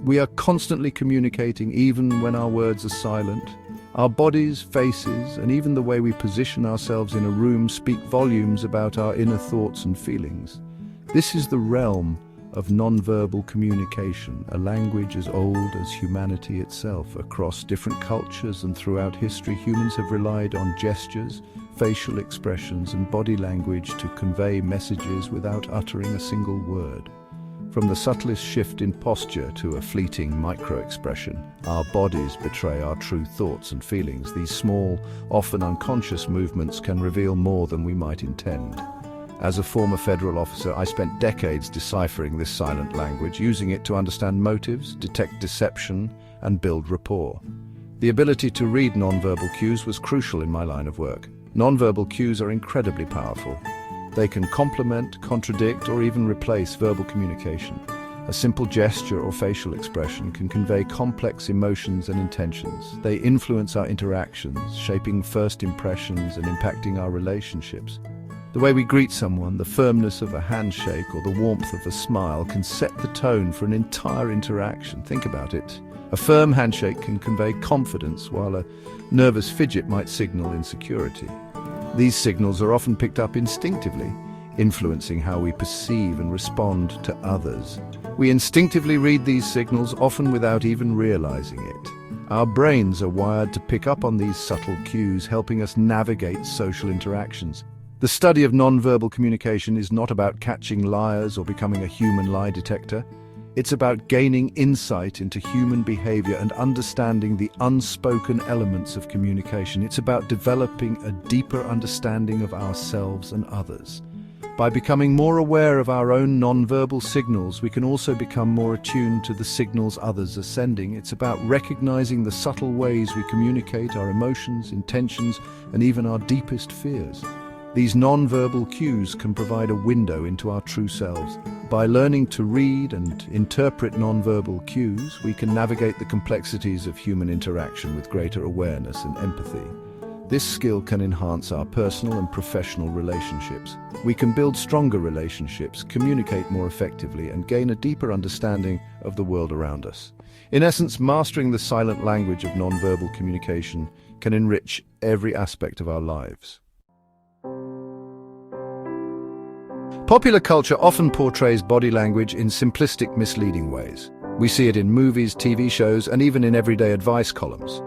We are constantly communicating even when our words are silent. Our bodies, faces, and even the way we position ourselves in a room speak volumes about our inner thoughts and feelings. This is the realm of nonverbal communication, a language as old as humanity itself. Across different cultures and throughout history, humans have relied on gestures, facial expressions, and body language to convey messages without uttering a single word. From the subtlest shift in posture to a fleeting micro-expression, our bodies betray our true thoughts and feelings. These small, often unconscious movements can reveal more than we might intend. As a former federal officer, I spent decades deciphering this silent language, using it to understand motives, detect deception, and build rapport. The ability to read nonverbal cues was crucial in my line of work. Nonverbal cues are incredibly powerful. They can complement, contradict, or even replace verbal communication. A simple gesture or facial expression can convey complex emotions and intentions. They influence our interactions, shaping first impressions and impacting our relationships. The way we greet someone, the firmness of a handshake, or the warmth of a smile can set the tone for an entire interaction. Think about it. A firm handshake can convey confidence, while a nervous fidget might signal insecurity. These signals are often picked up instinctively, influencing how we perceive and respond to others. We instinctively read these signals, often without even realizing it. Our brains are wired to pick up on these subtle cues, helping us navigate social interactions. The study of nonverbal communication is not about catching liars or becoming a human lie detector. It's about gaining insight into human behavior and understanding the unspoken elements of communication. It's about developing a deeper understanding of ourselves and others. By becoming more aware of our own nonverbal signals, we can also become more attuned to the signals others are sending. It's about recognizing the subtle ways we communicate our emotions, intentions, and even our deepest fears. These nonverbal cues can provide a window into our true selves. By learning to read and interpret nonverbal cues, we can navigate the complexities of human interaction with greater awareness and empathy. This skill can enhance our personal and professional relationships. We can build stronger relationships, communicate more effectively, and gain a deeper understanding of the world around us. In essence, mastering the silent language of nonverbal communication can enrich every aspect of our lives. Popular culture often portrays body language in simplistic, misleading ways. We see it in movies, TV shows, and even in everyday advice columns.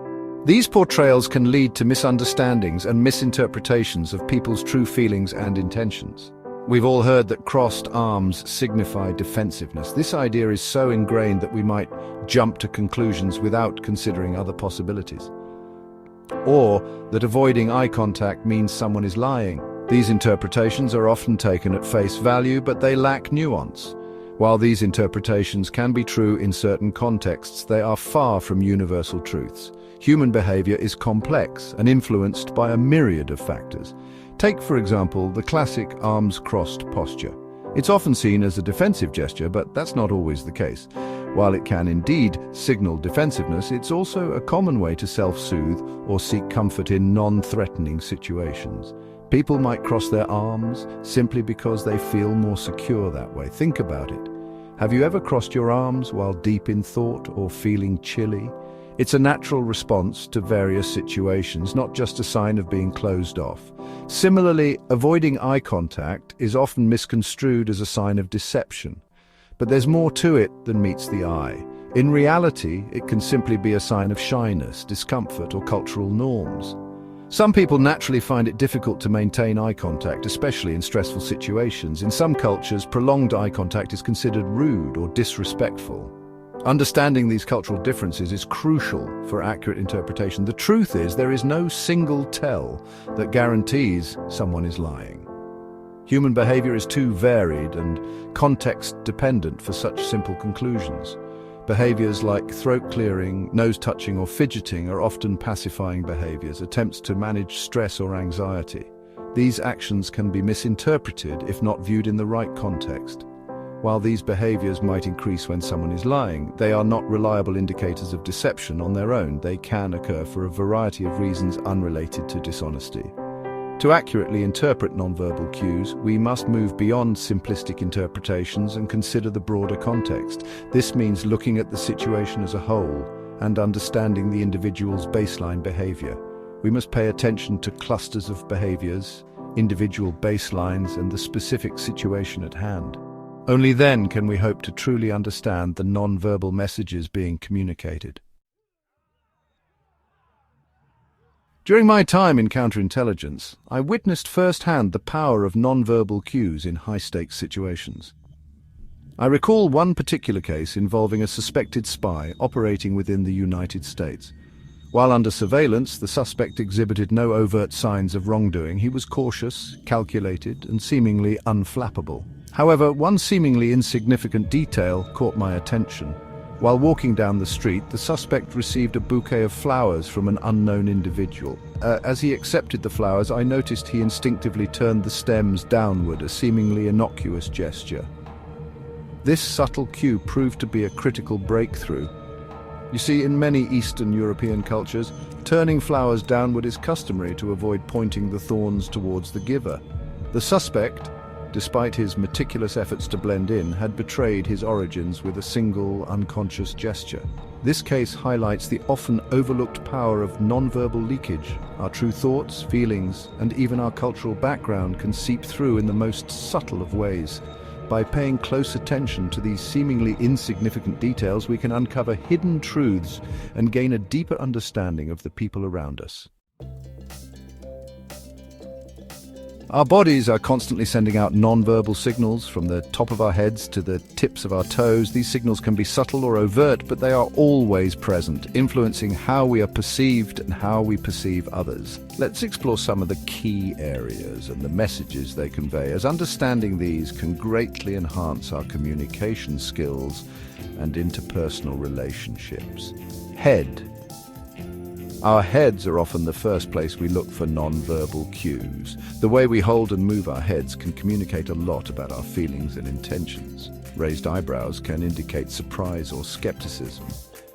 These portrayals can lead to misunderstandings and misinterpretations of people's true feelings and intentions. We've all heard that crossed arms signify defensiveness. This idea is so ingrained that we might jump to conclusions without considering other possibilities. Or that avoiding eye contact means someone is lying. These interpretations are often taken at face value, but they lack nuance. While these interpretations can be true in certain contexts, they are far from universal truths. Human behavior is complex and influenced by a myriad of factors. Take, for example, the classic arms crossed posture. It's often seen as a defensive gesture, but that's not always the case. While it can indeed signal defensiveness, it's also a common way to self-soothe or seek comfort in non-threatening situations. People might cross their arms simply because they feel more secure that way. Think about it. Have you ever crossed your arms while deep in thought or feeling chilly? It's a natural response to various situations, not just a sign of being closed off. Similarly, avoiding eye contact is often misconstrued as a sign of deception. But there's more to it than meets the eye. In reality, it can simply be a sign of shyness, discomfort, or cultural norms. Some people naturally find it difficult to maintain eye contact, especially in stressful situations. In some cultures, prolonged eye contact is considered rude or disrespectful. Understanding these cultural differences is crucial for accurate interpretation. The truth is, there is no single tell that guarantees someone is lying. Human behavior is too varied and context-dependent for such simple conclusions. Behaviors like throat clearing, nose touching, or fidgeting are often pacifying behaviors, attempts to manage stress or anxiety. These actions can be misinterpreted if not viewed in the right context. While these behaviors might increase when someone is lying, they are not reliable indicators of deception on their own. They can occur for a variety of reasons unrelated to dishonesty. To accurately interpret nonverbal cues, we must move beyond simplistic interpretations and consider the broader context. This means looking at the situation as a whole and understanding the individual's baseline behavior. We must pay attention to clusters of behaviors, individual baselines, and the specific situation at hand. Only then can we hope to truly understand the nonverbal messages being communicated. During my time in counterintelligence, I witnessed firsthand the power of nonverbal cues in high-stakes situations. I recall one particular case involving a suspected spy operating within the United States. While under surveillance, the suspect exhibited no overt signs of wrongdoing. He was cautious, calculated, and seemingly unflappable. However, one seemingly insignificant detail caught my attention. While walking down the street, the suspect received a bouquet of flowers from an unknown individual. As he accepted the flowers, I noticed he instinctively turned the stems downward, a seemingly innocuous gesture. This subtle cue proved to be a critical breakthrough. You see, in many Eastern European cultures, turning flowers downward is customary to avoid pointing the thorns towards the giver. The suspect, despite his meticulous efforts to blend in, had betrayed his origins with a single, unconscious gesture. This case highlights the often overlooked power of nonverbal leakage. Our true thoughts, feelings, and even our cultural background can seep through in the most subtle of ways. By paying close attention to these seemingly insignificant details, we can uncover hidden truths and gain a deeper understanding of the people around us. Our bodies are constantly sending out nonverbal signals from the top of our heads to the tips of our toes. These signals can be subtle or overt, but they are always present, influencing how we are perceived and how we perceive others. Let's explore some of the key areas and the messages they convey, as understanding these can greatly enhance our communication skills and interpersonal relationships. Head. Our heads are often the first place we look for nonverbal cues. The way we hold and move our heads can communicate a lot about our feelings and intentions. Raised eyebrows can indicate surprise or skepticism,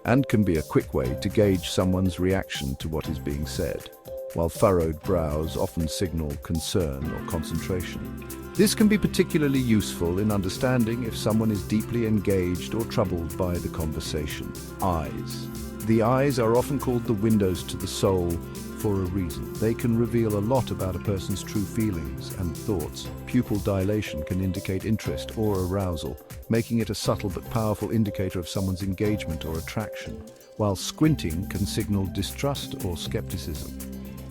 and can be a quick way to gauge someone's reaction to what is being said, while furrowed brows often signal concern or concentration. This can be particularly useful in understanding if someone is deeply engaged or troubled by the conversation. Eyes. The eyes are often called the windows to the soul for a reason. They can reveal a lot about a person's true feelings and thoughts. Pupil dilation can indicate interest or arousal, making it a subtle but powerful indicator of someone's engagement or attraction, while squinting can signal distrust or skepticism.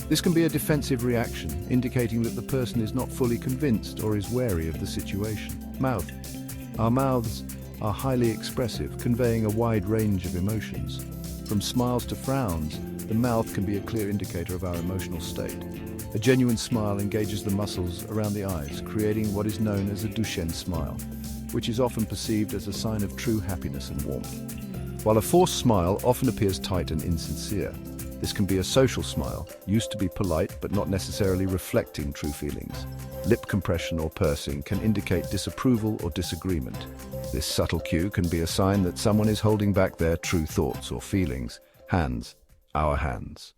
This can be a defensive reaction, indicating that the person is not fully convinced or is wary of the situation. Mouth. Our mouths are highly expressive, conveying a wide range of emotions. From smiles to frowns, the mouth can be a clear indicator of our emotional state. A genuine smile engages the muscles around the eyes, creating what is known as a Duchenne smile, which is often perceived as a sign of true happiness and warmth. While a forced smile often appears tight and insincere, this can be a social smile, used to be polite but not necessarily reflecting true feelings. Lip compression or pursing can indicate disapproval or disagreement. This subtle cue can be a sign that someone is holding back their true thoughts or feelings. Hands. Our hands.